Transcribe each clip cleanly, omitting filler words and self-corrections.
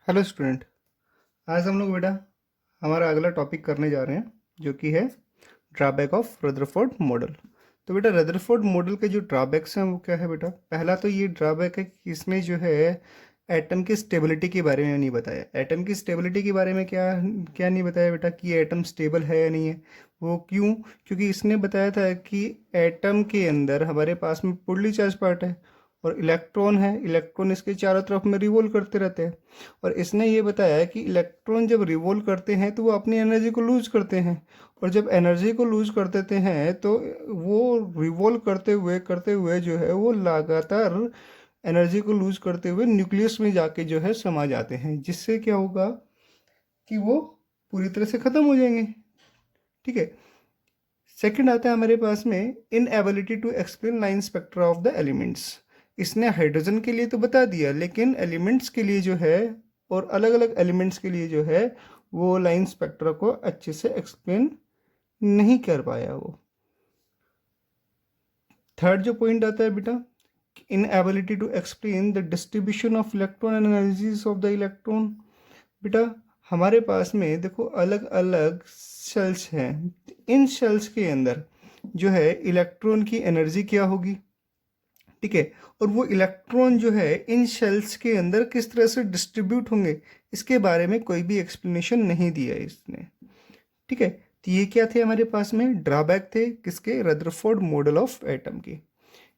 Hello student. आज हम लोग बेटा हमारा अगला टॉपिक करने जा रहे हैं जो कि है ड्रॉबैक ऑफ रदरफोर्ड मॉडल। तो बेटा रदरफोर्ड मॉडल के जो ड्रॉबैक्स हैं वो क्या है बेटा। पहला तो ये ड्रॉबैक है कि इसने जो है एटम की स्टेबिलिटी के बारे में नहीं बताया। एटम की स्टेबिलिटी के बारे में क्या क्या नहीं बताया बेटा कि ये एटम स्टेबल है या नहीं है। वो क्यों? क्योंकि इसने बताया था कि एटम के अंदर हमारे पास में पुडली चार्ज पार्ट है और इलेक्ट्रॉन है। इलेक्ट्रॉन इसके चारों तरफ में रिवॉल्व करते रहते हैं और इसने ये बताया कि इलेक्ट्रॉन जब रिवॉल्व करते हैं तो वो अपनी एनर्जी को लूज करते हैं और जब एनर्जी को लूज कर देते हैं तो वो रिवॉल्व करते हुए जो है वो लगातार एनर्जी को लूज करते हुए न्यूक्लियस में जाके जो है समा जाते हैं, जिससे क्या होगा कि वो पूरी तरह से ख़त्म हो जाएंगे। ठीक है। सेकंड आता है हमारे पास में inability to explain line spectra of the elements. इसने हाइड्रोजन के लिए तो बता दिया लेकिन एलिमेंट्स के लिए जो है और अलग अलग एलिमेंट्स के लिए जो है वो लाइन स्पेक्ट्रा को अच्छे से एक्सप्लेन नहीं कर पाया वो। थर्ड जो पॉइंट आता है बेटा inability to explain the distribution of electron and energies of the electron. बेटा हमारे पास में देखो अलग अलग शेल्स हैं। इन शेल्स के अंदर जो है इलेक्ट्रॉन की एनर्जी क्या होगी। ठीक है। और वो इलेक्ट्रॉन जो है इन शेल्स के अंदर किस तरह से डिस्ट्रीब्यूट होंगे इसके बारे में कोई भी एक्सप्लेनेशन नहीं दिया है इसने। ठीक है। तो ये क्या थे हमारे पास में ड्रॉबैक थे किसके, रदरफोर्ड मॉडल ऑफ एटम के।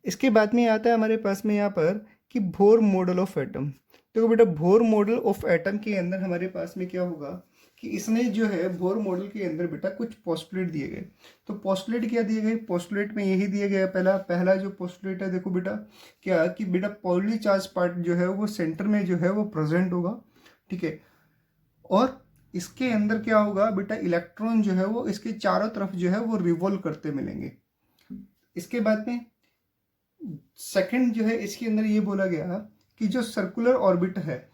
इसके बाद में आता है हमारे पास में यहाँ पर कि बोर मॉडल ऑफ एटम। तो बेटा बोर मॉडल ऑफ एटम के अंदर हमारे पास में क्या होगा कि इसने जो है बोर मॉडल के अंदर बेटा कुछ पोस्टुलेट दिए गए। तो पोस्टुलेट क्या दिए गए, पोस्टुलेट में यही दिया गया पहला जो पोस्टुलेट है देखो बेटा क्या कि बेटा पॉजिटिव चार्ज पार्ट जो है वो सेंटर में जो है वो प्रेजेंट होगा। ठीक है। और इसके अंदर क्या होगा बेटा इलेक्ट्रॉन जो है वो इसके चारों तरफ जो है वो रिवॉल्व करते मिलेंगे। इसके बाद में सेकंड जो है इसके अंदर ये बोला गया कि जो सर्कुलर ऑर्बिट है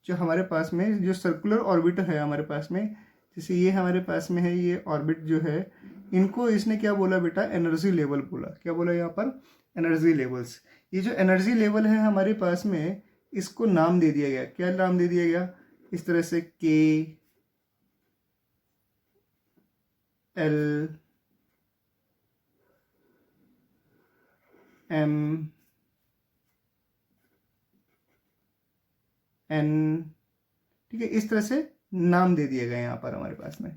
जो हमारे पास में जो सर्कुलर ऑर्बिट है हमारे पास में जैसे ये हमारे पास में है ये ऑर्बिट जो है इनको इसने क्या बोला बेटा एनर्जी लेवल बोला। क्या बोला यहाँ पर एनर्जी लेवल्स। ये जो एनर्जी लेवल है हमारे पास में इसको नाम दे दिया गया। क्या नाम दे दिया गया इस तरह से के एल एम एन। ठीक है। इस तरह से नाम दे दिए गए यहाँ पर हमारे पास में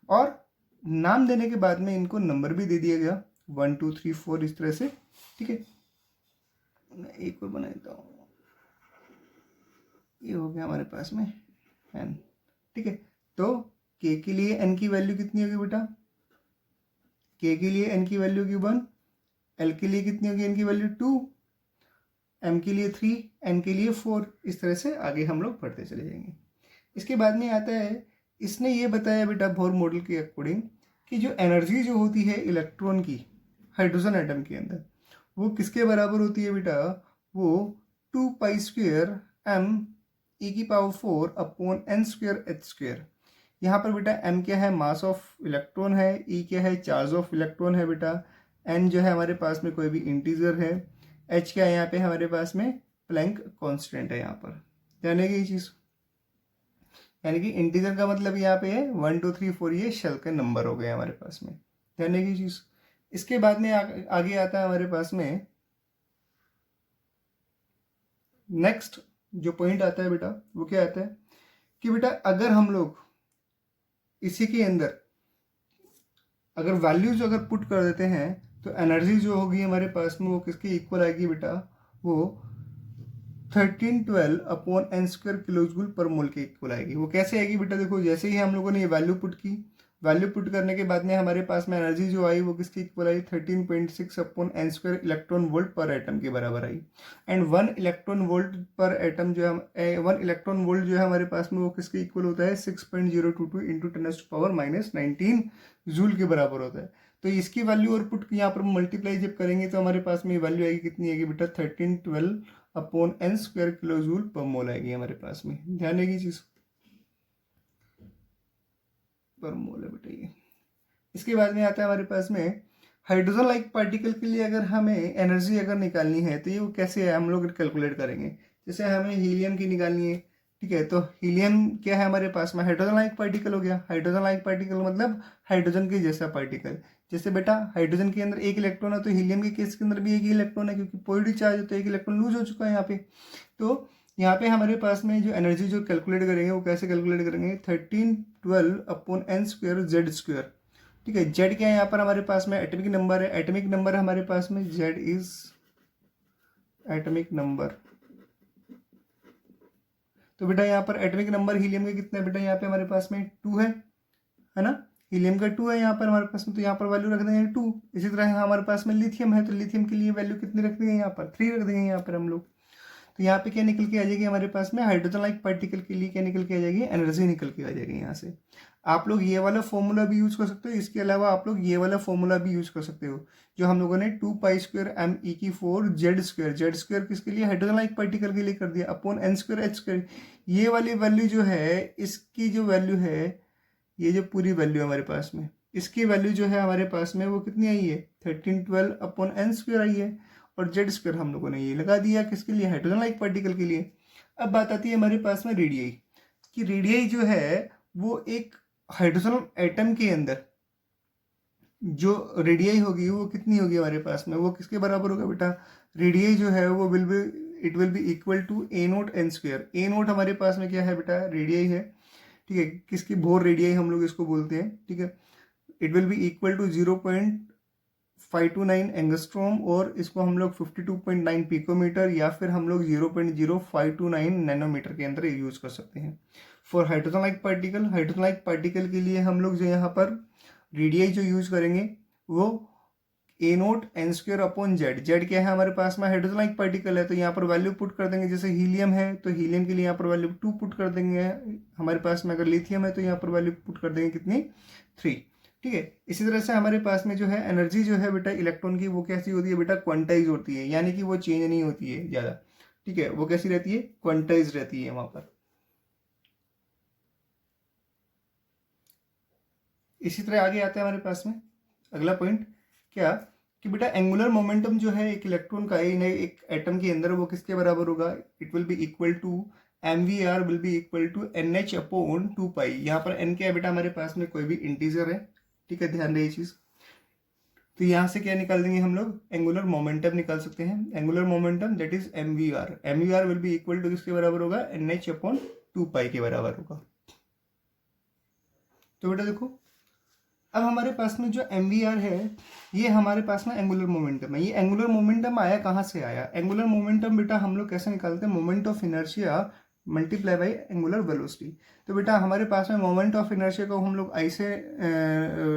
और नाम देने के बाद में इनको नंबर भी दे दिया गया 1 2 3 4 इस तरह से। ठीक है। मैं एक और बना देता हूँ। ये हो गया हमारे पास में एन। ठीक है। तो के के लिए एन की वैल्यू कितनी होगी बेटा, के के लिए एन की वैल्यू होगी 1, एल के लिए कितनी होगी एन की वैल्यू 2, एम के लिए 3, एन के लिए 4। इस तरह से आगे हम लोग पढ़ते चले जाएंगे। इसके बाद में आता है इसने ये बताया बेटा बोर मॉडल के अकॉर्डिंग कि जो एनर्जी जो होती है इलेक्ट्रॉन की हाइड्रोजन एटम के अंदर वो किसके बराबर होती है बेटा, वो 2 पाई स्क्वेयर एम ई की power 4 upon N square H square. यहाँ पर बेटा एम क्या है मास ऑफ इलेक्ट्रॉन है, ई क्या है चार्ज ऑफ इलेक्ट्रॉन है बेटा, एन जो है हमारे पास में कोई भी इंटीजर है, एच क्या है यहाँ पे हमारे पास में प्लैंक कांस्टेंट है यहाँ पर। ध्यान रखिए ये चीज़, यानी कि इंटीजर का मतलब यहाँ पे है 1 2 3 4 ये शेल का नंबर हो गया हमारे पास में। ध्यान रखिए चीज़। इसके बाद में आगे आता है हमारे पास में नेक्स्ट जो पॉइंट आता है बेटा वो क्या आता है कि बेटा अगर हम लोग इसी के अंदर अगर वैल्यूज अगर पुट कर देते हैं तो एनर्जी जो होगी हमारे पास में वो किसके इक्वल आएगी बेटा, वो 1312 upon N square kilo joule per mole के इक्वल आएगी। वो कैसे आएगी बेटा, देखो जैसे ही हम लोगों ने ये वैल्यू पुट की, वैल्यू पुट करने के बाद में हमारे पास में एनर्जी जो आई वो किसकी equal I 13.6 upon N square electron volt पर एटम के बराबर आई। एंड 1 इलेक्ट्रॉन वोल्ट पर एटम जो है 1 इलेक्ट्रॉन वोल्ट जो है हमारे पास में वो किसके इक्वल होता है 6.022 इंटू 10⁻⁻19 जूल के बराबर होता है। तो इसकी वैल्यू और पुट यहाँ पर मल्टीप्लाई जब करेंगे तो हमारे पास में वैल्यू आएगी कितनी आएगी बेटा 1312 upon N square kilo joule per mole आएगी हमारे पास में। ध्यान देगी चीज पर मोल है बेटा ये। इसके बाद में आता है हमारे पास में हाइड्रोजन लाइक पार्टिकल के लिए अगर हमें एनर्जी अगर निकालनी है तो ये कैसे है हम लोग कैलकुलेट करेंगे। जैसे हमें हीलियम की निकालनी है ठीक है, तो हीलियम क्या है हमारे पास में, हाइड्रोजन लाइक पार्टिकल हो गया। हाइड्रोजन लाइक पार्टिकल मतलब हाइड्रोजन के जैसा पार्टिकल। जैसे बेटा हाइड्रोजन के अंदर एक इलेक्ट्रॉन है, तो हीलियम के केस के अंदर भी एक ही इलेक्ट्रॉन है, क्योंकि पॉजिटिव चार्ज है तो एक इलेक्ट्रॉन लूज हो चुका है यहाँ पे। तो यहाँ पे हमारे पास में जो एनर्जी जो कैलकुलेट करेंगे वो कैसे कैलकुलेट करेंगे, 1312/n² Z²। ठीक है, जेड क्या है यहाँ पर हमारे पास में, एटॉमिक नंबर है। एटॉमिक नंबर हमारे पास में जेड इज एटॉमिक नंबर। तो बेटा यहाँ पर एटॉमिक नंबर हीलियम का कितना है बेटा, यहाँ पे हमारे पास में 2 है ना। हीलियम का 2 है यहाँ पर हमारे पास में, तो यहाँ पर वैल्यू रख देंगे 2। इसी तरह हमारे पास में लिथियम है, तो लिथियम के लिए वैल्यू कितनी रख देंगे, यहाँ पर 3 रख देंगे यहाँ पर हम लोग। तो यहाँ पे क्या निकल के आ जाएगी हमारे पास में, हाइड्रोजन लाइक पार्टिकल के लिए क्या निकल के आ जाएगी, एनर्जी निकल के आ जाएगी यहाँ से। आप लोग ये वाला फॉर्मूला भी यूज कर सकते हो, इसके अलावा आप लोग ये वाला फॉर्मूला भी यूज कर सकते हो जो हम लोगों ने 2π² Z²। किसके लिए, हाइड्रोजन लाइक पार्टिकल के लिए कर दिया, अपॉन n²h²। ये वाली वैल्यू जो है, इसकी जो वैल्यू है, ये जो पूरी वैल्यू हमारे पास में, इसकी वैल्यू जो है हमारे पास में वो कितनी आई है, 1312/n² आई है। और Z² हम लोगों ने ये लगा दिया किसके लिए, हाइड्रोजन लाइक पार्टिकल के लिए। अब बात आती है हमारे पास में रेडियाई, कि रेडियाई जो है वो एक हाइड्रोजन एटम के अंदर जो रेडियाई होगी वो कितनी होगी हमारे पास में, वो किसके बराबर होगा बेटा, रेडियाई जो है वो it will be equal to A0n²। A0 हमारे पास में क्या है बेटा, रेडियाई है। ठीक है, किसकी, बोर रेडियाई हम लोग इसको बोलते हैं। ठीक है, it will be equal to 0.529 angstrom, और इसको हम लोग 52.9 पिकोमीटर या फिर हम लोग 0.0529 नैनोमीटर के अंदर यूज कर सकते हैं for hydrogen like particle. Hydrogen like particle के लिए हम लोग जो यहाँ पर रेडियाई जो यूज करेंगे वो A0n²/Z। जेड क्या है हमारे पास में, हाइड्रोजन लाइक पार्टिकल है, तो यहाँ पर वैल्यू पुट कर देंगे। जैसे हीलियम है तो हीलियम के लिए यहाँ पर वैल्यू 2 पुट कर देंगे हमारे पास में। अगर लिथियम है तो यहाँ पर वैल्यू पुट कर देंगे कितनी, 3। ठीक है, इसी तरह से हमारे पास में जो है एनर्जी जो है बेटा इलेक्ट्रॉन की, वो कैसी होती है बेटा, क्वांटाइज होती है, यानी कि वो चेंज नहीं होती है ज़्यादा। ठीक है, वो कैसी रहती है, क्वांटाइज रहती है वहाँ पर। इसी तरह आगे आता है हमारे पास में अगला पॉइंट, क्या कि बेटा एंगुलर मोमेंटम जो है एक इलेक्ट्रॉन का एक एटम के अंदर, वो किसके बराबर होगा, it will be equal to mvr will be equal to nh/2π। यहाँ पर n क्या है बेटा हमारे पास में, कोई भी इंटीजर है। ठीक है, ध्यान रहे ये चीज। तो यहाँ से क्या निकाल देंगे हम लोग, एंगुलर मोमेंटम निकाल सकते हैं। Angular momentum that is mvr will be equal to किसके बराबर होगा, nh/2π के बराबर होगा। तो बेटा देखो, अब हमारे पास में जो mvr है, ये हमारे पास में एंगुलर मोमेंटम है। ये एंगुलर मोमेंटम आया कहाँ से आया, एंगुलर मोमेंटम बेटा हम लोग कैसे निकालते हैं, moment of inertia multiply by angular velocity. तो बेटा हमारे पास में मोमेंट ऑफ इनर्शिया को हम लोग आई से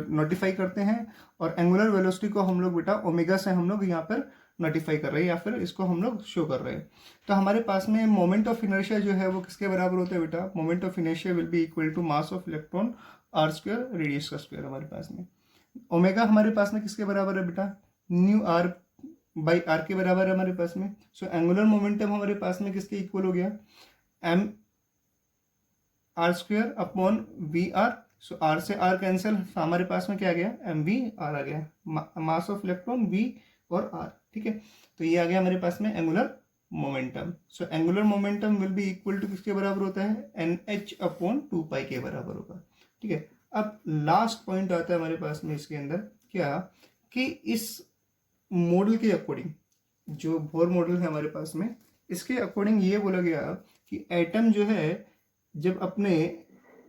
नोटिफाई करते हैं, और एंगुलर वेलोसिटी को हम लोग बेटा ओमेगा से हम लोग यहाँ पर नोटिफाई कर रहे हैं, या फिर इसको हम लोग शो कर रहे हैं। तो हमारे पास में मोमेंट ऑफ इनर्शिया जो है वो किसके बराबर होता है बेटा, moment of inertia will be equal to mass of electron r² radius का स्क्वायर हमारे पास में। ओमेगा हमारे पास में किसके बराबर है बेटा, न्यू r बाई आर के बराबर है हमारे पास में। सो एंगुलर मोमेंटम हमारे पास में किसके इक्वल हो गया, m r²/v r। सो r से r कैंसिल, हमारे पास में क्या आ गया, mv r आ गया, मास ऑफ इलेक्ट्रॉन v और r। ठीक है, तो ये आ गया हमारे पास में angular momentum. So angular momentum will be equal to किसके बराबर होता है, nh/2π के बराबर होगा। ठीक है, अब लास्ट पॉइंट आता है हमारे पास में इसके अंदर, क्या कि इस मॉडल के अकॉर्डिंग, जो बोर मॉडल है हमारे पास में, इसके अकॉर्डिंग ये बोला गया कि एटम जो है जब अपने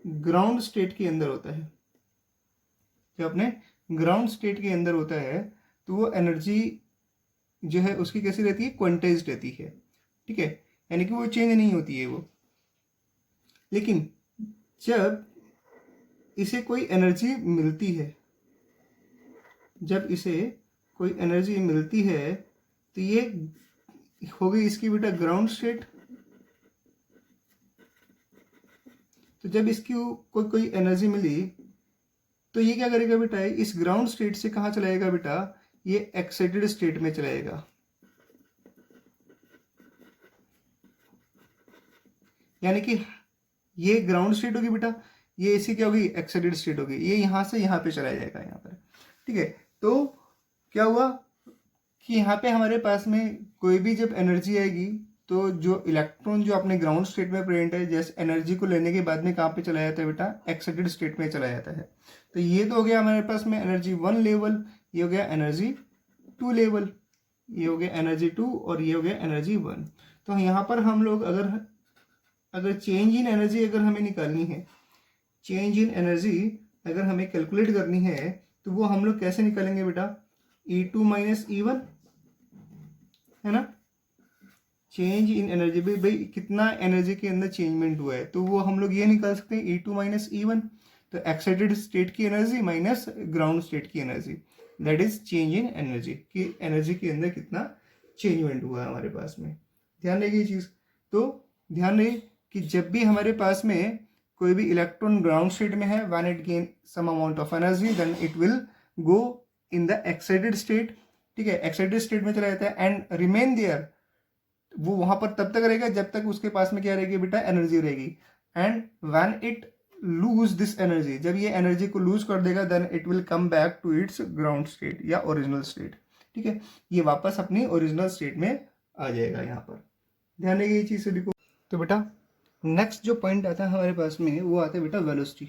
ग्राउंड स्टेट के अंदर होता है, जब अपने ग्राउंड स्टेट के अंदर होता है, तो वो एनर्जी जो है उसकी कैसी रहती है, क्वांटाइज्ड रहती है। ठीक है, यानी कि वो चेंज नहीं होती है वो। लेकिन जब इसे कोई एनर्जी मिलती है, जब इसे कोई एनर्जी मिलती है, तो ये हो गई इसकी बेटा ग्राउंड स्टेट। तो जब इसकी कोई एनर्जी मिली, तो ये क्या करेगा बेटा, इस ग्राउंड स्टेट से कहाँ चलाएगा बेटा, ये एक्साइटेड स्टेट में चलाएगा। यानी कि ये ग्राउंड स्टेट होगी बेटा, ये इसी क्या होगी, एक्साइटेड स्टेट होगी। ये यहाँ से यहाँ पे चला जाएगा यहाँ पर। ठीक है, तो क्या हुआ कि यहाँ पे हमारे पास में कोई भी जब एनर्जी आएगी, तो जो इलेक्ट्रॉन जो अपने ग्राउंड स्टेट में प्रेजेंट है, जैसे एनर्जी को लेने के बाद में कहाँ पे चला जाता है बेटा, एक्साइटेड स्टेट में चला जाता है। तो ये तो हो गया हमारे पास में एनर्जी 1 लेवल, ये हो गया एनर्जी 2 लेवल, ये हो गया एनर्जी 2 और ये हो गया एनर्जी 1। तो यहाँ पर हम लोग अगर चेंज इन एनर्जी अगर हमें निकालनी है, चेंज इन एनर्जी अगर हमें कैलकुलेट करनी है, तो वो हम लोग कैसे निकालेंगे बेटा, E2 माइनस E1, है ना। चेंज इन एनर्जी भाई कितना एनर्जी के अंदर चेंजमेंट हुआ है, तो वो हम लोग ये निकाल सकते हैं E2 माइनस E1। तो एक्साइटेड स्टेट की एनर्जी माइनस ग्राउंड स्टेट की energy, that is change in energy, कि एनर्जी के अंदर कितना चेंजमेंट हुआ है हमारे पास में। ध्यान रखिए ये चीज़। तो ध्यान रहे कि जब भी हमारे पास में कोई भी इलेक्ट्रॉन ग्राउंड स्टेट में है, when it gain some amount of energy, then it will go in the excited state. ठीक है, एक्साइटेड स्टेट में चला जाता है एंड रिमेन देयर, वो वहां पर तब तक रहेगा जब तक उसके पास में क्या रहेगी बेटा, एनर्जी रहेगी। And when it lose this energy, जब ये एनर्जी को लूज कर देगा, then it will come back to its ground state या ओरिजिनल स्टेट। ठीक है, ये वापस अपनी ओरिजिनल स्टेट में आ जाएगा। यहाँ पर ध्यान रखिए ये चीज़ सभी को। तो बेटा नेक्स्ट जो पॉइंट आता है हमारे पास में, वो आता है बेटा वेलोसिटी।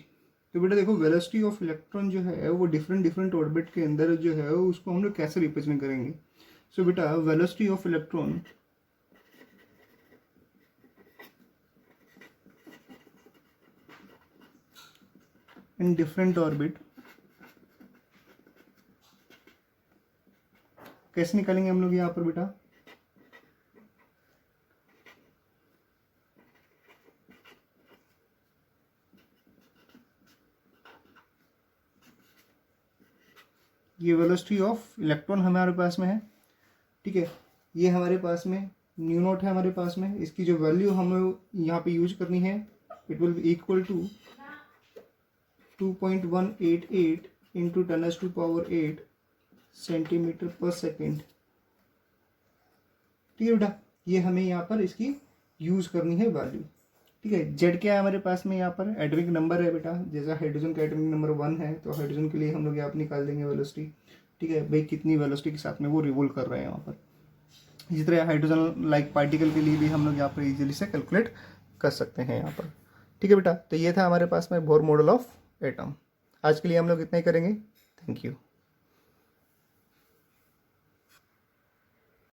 तो बेटा देखो, वेलोसिटी ऑफ इलेक्ट्रॉन जो है वो डिफरेंट ऑर्बिट के अंदर जो है उसको हम लोग कैसे रिप्रेजेंट करेंगे। सो बेटा velocity of electron in different orbit कैसे निकालेंगे हम लोग यहाँ पर बेटा, ये वेलोसिटी ऑफ इलेक्ट्रॉन हमारे पास में है। ठीक है, ये हमारे पास में न्यू नॉट है हमारे पास में, इसकी जो वैल्यू हमें यहाँ पे यूज करनी है, it will be equal to 2.188 into 10⁻⁸ centimetre पर सेकेंड। ठीक है बेटा, ये हमें यहाँ पर इसकी यूज करनी है वैल्यू। ठीक है, जेड क्या है हमारे पास में, यहाँ पर एटॉमिक नंबर है बेटा, जैसा हाइड्रोजन का एटॉमिक नंबर 1 है, तो हाइड्रोजन के लिए हम लोग यहाँ पर निकाल देंगे वेलोसिटी। ठीक है भाई, कितनी वेलोसिटी के साथ में वो रिवोल्व कर रहे हैं यहाँ पर। इसी तरह हाइड्रोजन लाइक पार्टिकल के लिए भी हम लोग यहाँ पर इजीली से कैलकुलेट कर सकते हैं यहाँ पर। ठीक है बेटा, तो ये था हमारे पास में बोर मॉडल ऑफ एटम। आज के लिए हम लोग इतना ही करेंगे। Thank you.